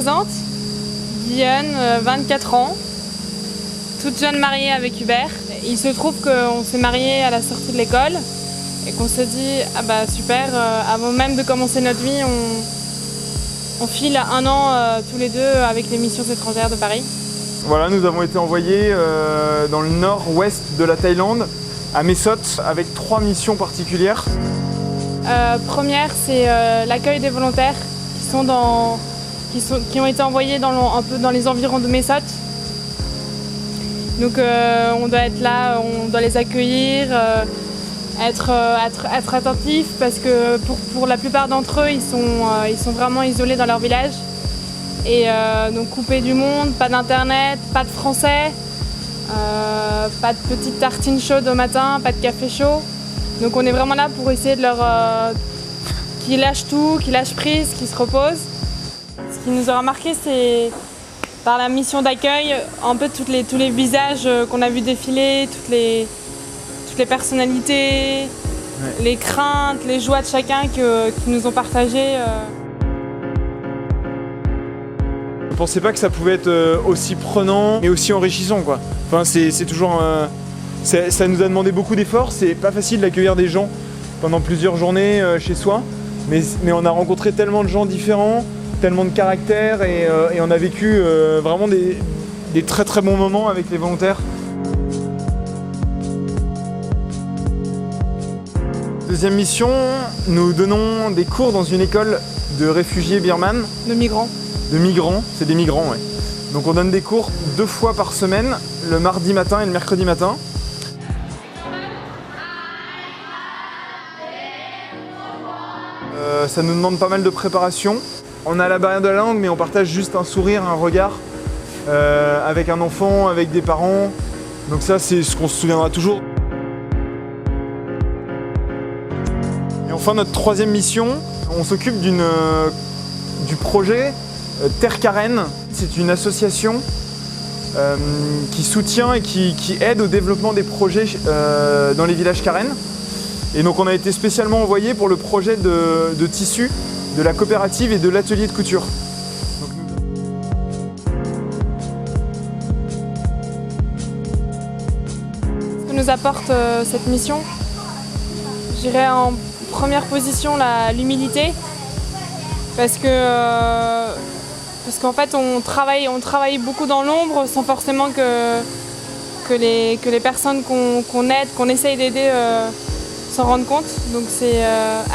présente, Guillaume, 24 ans, toute jeune mariée avec Hubert. Il se trouve qu'on s'est mariés à la sortie de l'école et qu'on s'est dit ah bah super, avant même de commencer notre vie, on file 1 an tous les deux avec les missions étrangères de Paris. Voilà, nous avons été envoyés dans le nord-ouest de la Thaïlande, à Mae Sot, avec 3 missions particulières. Première, c'est l'accueil des volontaires qui ont été envoyés un peu dans les environs de Mae Sot. Donc on doit être là, on doit les accueillir, être attentif parce que pour la plupart d'entre eux, ils sont vraiment isolés dans leur village. Et donc coupés du monde, pas d'internet, pas de français, pas de petites tartines chaudes au matin, pas de café chaud. Donc on est vraiment là pour essayer de qu'ils lâchent tout, qu'ils lâchent prise, qu'ils se reposent. Ce qui nous aura marqué, c'est par la mission d'accueil, un peu tous les visages qu'on a vu défiler, toutes les personnalités, ouais. Les craintes, les joies de chacun qui nous ont partagées. Je ne pensais pas que ça pouvait être aussi prenant et aussi enrichissant, quoi. Enfin, c'est toujours ça nous a demandé beaucoup d'efforts. C'est pas facile d'accueillir des gens pendant plusieurs journées chez soi, mais on a rencontré tellement de gens différents, tellement de caractères et on a vécu vraiment des très très bons moments avec les volontaires. Deuxième mission, nous donnons des cours dans une école de réfugiés birmanes. De migrants. De migrants, c'est des migrants, ouais. Donc on donne des cours 2 fois par semaine, le mardi matin et le mercredi matin. Ça nous demande pas mal de préparation. On a la barrière de la langue, mais on partage juste un sourire, un regard avec un enfant, avec des parents. Donc ça, c'est ce qu'on se souviendra toujours. Et enfin, notre 3e mission, on s'occupe du projet Terre Karen. C'est une association qui soutient et qui aide au développement des projets dans les villages Karen. Et donc on a été spécialement envoyé pour le projet de tissu de la coopérative et de l'atelier de couture. Ce que nous apporte cette mission, je dirais en première position l'humilité, parce qu'en fait on travaille beaucoup dans l'ombre sans forcément que les personnes qu'on aide, qu'on essaye d'aider s'en rendent compte. Donc c'est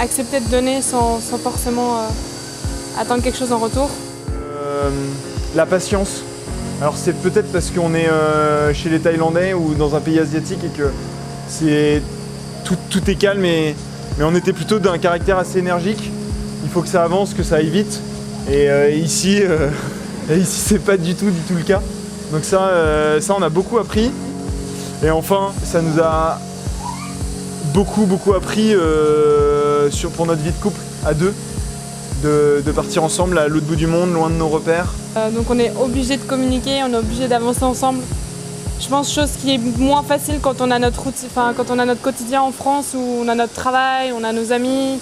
accepter de donner sans forcément attendre quelque chose en retour. La patience. Alors c'est peut-être parce qu'on est chez les Thaïlandais ou dans un pays asiatique et que tout est calme, mais on était plutôt d'un caractère assez énergique. Il faut que ça avance, que ça aille vite. Et ici c'est pas du tout le cas. Donc ça on a beaucoup appris. Et enfin, ça nous a beaucoup appris pour notre vie de couple à 2, de partir ensemble à l'autre bout du monde, loin de nos repères. Donc on est obligé de communiquer, on est obligé d'avancer ensemble. Je pense chose qui est moins facile quand on a notre quotidien en France, où on a notre travail, on a nos amis,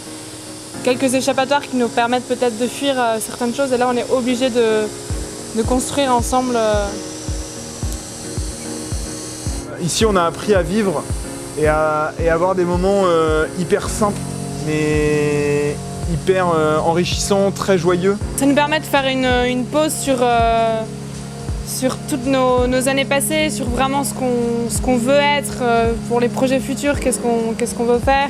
quelques échappatoires qui nous permettent peut-être de fuir certaines choses. Et là on est obligé de construire ensemble. Ici on a appris à vivre et à avoir des moments hyper simples, mais hyper enrichissants, très joyeux. Ça nous permet de faire une pause sur toutes nos années passées, sur vraiment ce qu'on veut être pour les projets futurs, qu'est-ce qu'on veut faire,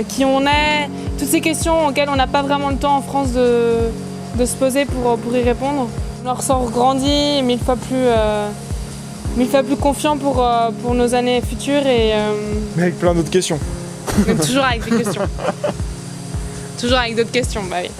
qui on est. Toutes ces questions auxquelles on n'a pas vraiment le temps en France de se poser pour y répondre. On en ressort grandi, 1000 fois plus confiant pour nos années futures. Mais avec plein d'autres questions. Mais toujours avec des questions. Toujours avec d'autres questions, bah oui.